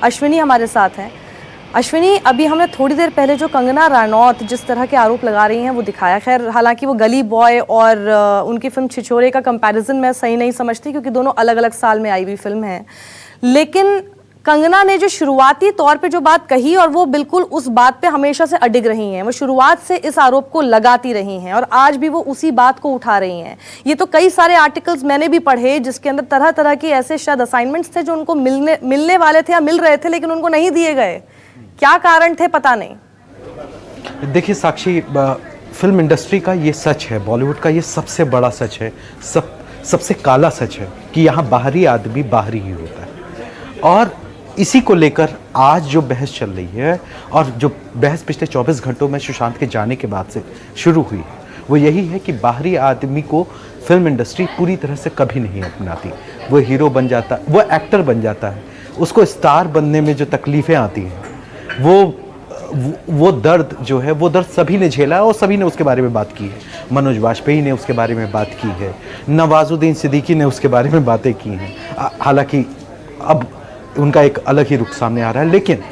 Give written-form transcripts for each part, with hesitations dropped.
अश्विनी हमारे साथ हैं। अश्विनी, अभी हमने थोड़ी देर पहले जो कंगना रनौत जिस तरह के आरोप लगा रही हैं वो दिखाया। खैर, हालांकि वो गली बॉय और उनकी फिल्म छिछोरे का कंपैरिजन मैं सही नहीं समझती, क्योंकि दोनों अलग अलग साल में आई हुई फिल्म है। लेकिन कंगना ने जो शुरुआती तौर पे जो बात कही, और वो बिल्कुल उस बात पे हमेशा से अडिग रही हैं, वो शुरुआत से इस आरोप को लगाती रही हैं और आज भी वो उसी बात को उठा रही हैं। ये तो कई सारे आर्टिकल्स मैंने भी पढ़े जिसके अंदर तरह तरह की ऐसे शायद असाइनमेंट्स थे जो उनको मिलने वाले थे या मिल रहे थे, लेकिन उनको नहीं दिए गए। क्या कारण थे पता नहीं। देखिए साक्षी, फिल्म इंडस्ट्री का ये सच है, बॉलीवुड का ये सबसे बड़ा सच है, सबसे काला सच है कि यहाँ बाहरी आदमी बाहरी ही होता है। और इसी को लेकर आज जो बहस चल रही है, और जो बहस पिछले 24 घंटों में सुशांत के जाने के बाद से शुरू हुई है, वो यही है कि बाहरी आदमी को फिल्म इंडस्ट्री पूरी तरह से कभी नहीं अपनाती। वो हीरो बन जाता, वो एक्टर बन जाता है, उसको स्टार बनने में जो तकलीफ़ें आती हैं, वो दर्द जो है, वो दर्द सभी ने झेला है और सभी ने उसके बारे में बात की है। मनोज वाजपेयी ने उसके बारे में बात की है, नवाजुद्दीन सिद्दीकी ने उसके बारे में बातें की हैं। हालांकि अब उनका एक अलग ही रुख सामने आ रहा है। लेकिन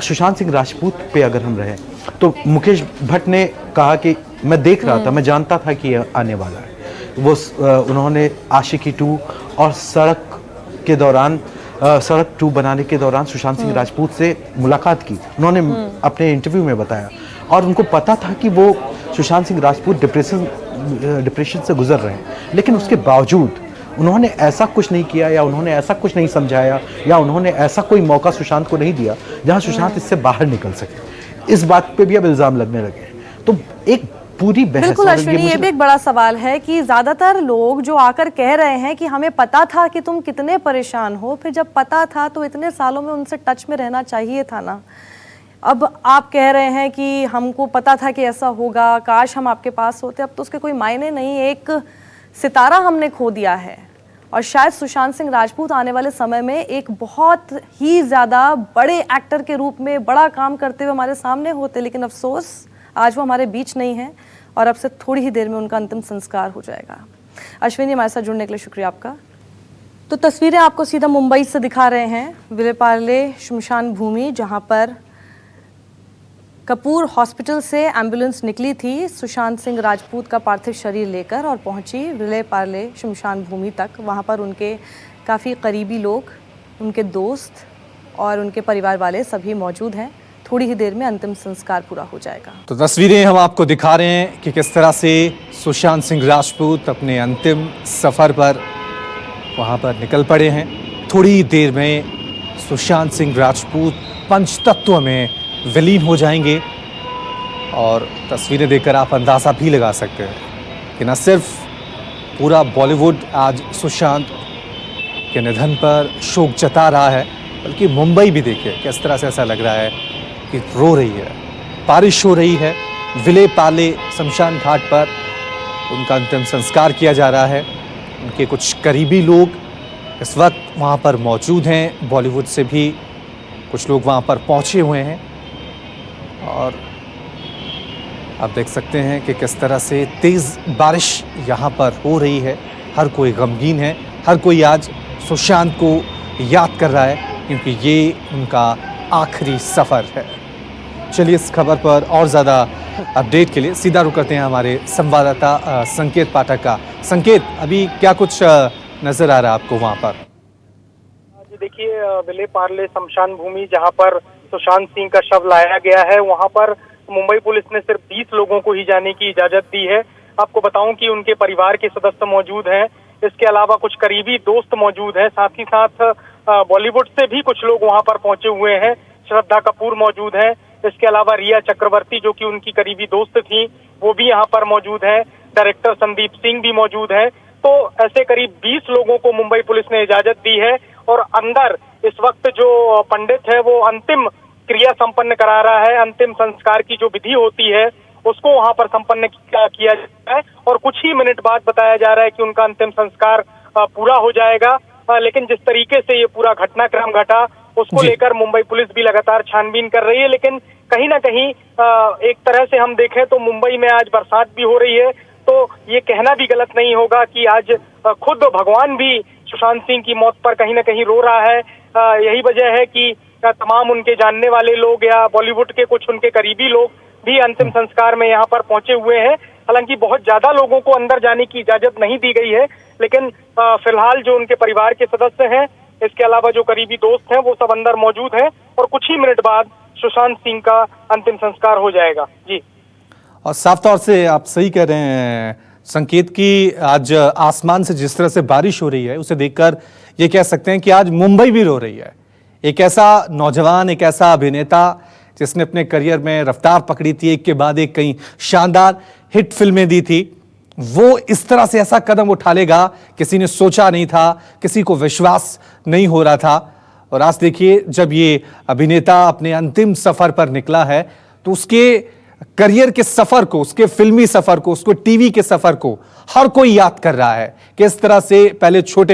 सुशांत सिंह राजपूत पे अगर हम रहें तो मुकेश भट्ट ने कहा कि मैं देख रहा था, मैं जानता था कि यह आने वाला है। वो उन्होंने आशिकी 2 और सड़क के दौरान सड़क 2 बनाने के दौरान सुशांत सिंह राजपूत से मुलाकात की। उन्होंने अपने इंटरव्यू में बताया, और उनको पता था कि वो सुशांत सिंह राजपूत डिप्रेशन से गुजर रहे हैं, लेकिन उसके बावजूद उन्होंने ऐसा कुछ नहीं किया, या उन्होंने ऐसा कुछ नहीं समझाया, या उन्होंने ऐसा कोई मौका सुशांत को नहीं दिया जहां सुशांत इससे बाहर निकल सके। इस बात पे भी अब इल्जाम लगने लगे हैं। तो एक पूरी बहस। बिल्कुल अश्विनी, ये भी एक बड़ा सवाल है कि ज्यादातर लोग जो आकर कह रहे हैं कि हमें पता था कि तुम कितने परेशान हो, फिर जब पता था तो इतने सालों में उनसे टच में रहना चाहिए था ना। अब आप कह रहे हैं कि हमको पता था कि ऐसा होगा, काश हम आपके पास होते। अब तो उसके कोई मायने नहीं। एक सितारा हमने खो दिया है, और शायद सुशांत सिंह राजपूत आने वाले समय में एक बहुत ही ज़्यादा बड़े एक्टर के रूप में बड़ा काम करते हुए हमारे सामने होते, लेकिन अफसोस आज वो हमारे बीच नहीं है, और अब से थोड़ी ही देर में उनका अंतिम संस्कार हो जाएगा। अश्विनी, हमारे साथ जुड़ने के लिए शुक्रिया आपका। तो तस्वीरें आपको सीधा मुंबई से दिखा रहे हैं, विलेपार्ले श्मशान भूमि, जहाँ पर कपूर हॉस्पिटल से एम्बुलेंस निकली थी सुशांत सिंह राजपूत का पार्थिव शरीर लेकर, और पहुंची विलेपार्ले श्मशान भूमि तक। वहां पर उनके काफ़ी करीबी लोग, उनके दोस्त और उनके परिवार वाले सभी मौजूद हैं। थोड़ी ही देर में अंतिम संस्कार पूरा हो जाएगा। तो तस्वीरें हम आपको दिखा रहे हैं कि किस तरह से सुशांत सिंह राजपूत अपने अंतिम सफ़र पर वहाँ पर निकल पड़े हैं। थोड़ी देर में सुशांत सिंह राजपूत पंचतत्व में विलीन हो जाएंगे, और तस्वीरें देखकर आप अंदाज़ा भी लगा सकते हैं कि न सिर्फ पूरा बॉलीवुड आज सुशांत के निधन पर शोक जता रहा है, बल्कि मुंबई भी देखिए किस तरह से ऐसा लग रहा है कि रो रही है। बारिश हो रही है, विलेपार्ले शमशान घाट पर उनका अंतिम संस्कार किया जा रहा है। उनके कुछ करीबी लोग इस वक्त वहाँ पर मौजूद हैं, बॉलीवुड से भी कुछ लोग वहाँ पर पहुँचे हुए हैं, और आप देख सकते हैं कि किस तरह से तेज़ बारिश यहाँ पर हो रही है। हर कोई गमगीन है, हर कोई आज सुशांत को याद कर रहा है, क्योंकि ये उनका आखिरी सफ़र है। चलिए इस खबर पर और ज़्यादा अपडेट के लिए सीधा रुक करते हैं हमारे संवाददाता संकेत पाठक का। संकेत, अभी क्या कुछ नज़र आ रहा है आपको वहाँ पर? जी देखिए, विलेपार्ले शमशान भूमि जहाँ पर सुशांत सिंह का शव लाया गया है, वहाँ पर मुंबई पुलिस ने सिर्फ 20 लोगों को ही जाने की इजाजत दी है। आपको बताऊं कि उनके परिवार के सदस्य मौजूद हैं, इसके अलावा कुछ करीबी दोस्त मौजूद हैं, साथ ही साथ बॉलीवुड से भी कुछ लोग वहाँ पर पहुंचे हुए हैं। श्रद्धा कपूर मौजूद हैं, इसके अलावा रिया चक्रवर्ती जो कि उनकी करीबी दोस्त थी, वो भी यहाँ पर मौजूद हैं। डायरेक्टर संदीप सिंह भी मौजूद हैं। तो ऐसे करीब 20 लोगों को मुंबई पुलिस ने इजाजत दी है, और अंदर इस वक्त जो पंडित है वो अंतिम क्रिया संपन्न करा रहा है। अंतिम संस्कार की जो विधि होती है उसको वहां पर संपन्न किया जाता है, और कुछ ही मिनट बाद बताया जा रहा है कि उनका अंतिम संस्कार पूरा हो जाएगा। लेकिन जिस तरीके से ये पूरा घटनाक्रम घटा, उसको लेकर मुंबई पुलिस भी लगातार छानबीन कर रही है। लेकिन कहीं ना कहीं एक तरह से हम देखें तो मुंबई में आज बरसात भी हो रही है, तो ये कहना भी गलत नहीं होगा कि आज खुद भगवान भी सुशांत सिंह की मौत पर कहीं ना कहीं रो रहा है। यही वजह है कि तमाम उनके जानने वाले लोग या बॉलीवुड के कुछ उनके करीबी लोग भी अंतिम संस्कार में यहाँ पर पहुंचे हुए हैं। हालांकि बहुत ज्यादा लोगों को अंदर जाने की इजाजत नहीं दी गई है, लेकिन फिलहाल जो उनके परिवार के सदस्य हैं, इसके अलावा जो करीबी दोस्त हैं, वो सब अंदर मौजूद हैं और कुछ ही मिनट बाद सुशांत सिंह का अंतिम संस्कार हो जाएगा। जी, और साफ तौर से आप सही कह रहे हैं संकेत की आज आसमान से जिस तरह से बारिश हो रही है, उसे देखकर ये कह सकते हैं कि आज मुंबई भी रो रही है। एक ऐसा नौजवान, एक ऐसा अभिनेता जिसने अपने करियर में रफ्तार पकड़ी थी, एक के बाद एक कई शानदार हिट फिल्में दी थी, वो इस तरह से ऐसा कदम उठा लेगा किसी ने सोचा नहीं था, किसी को विश्वास नहीं हो रहा था। और आज देखिए, जब ये अभिनेता अपने अंतिम सफर पर निकला है तो उसके करियर के सफर को, उसके फिल्मी सफर को, उसको टीवी के सफर को हर कोई याद कर रहा है। किस तरह से पहले छोटे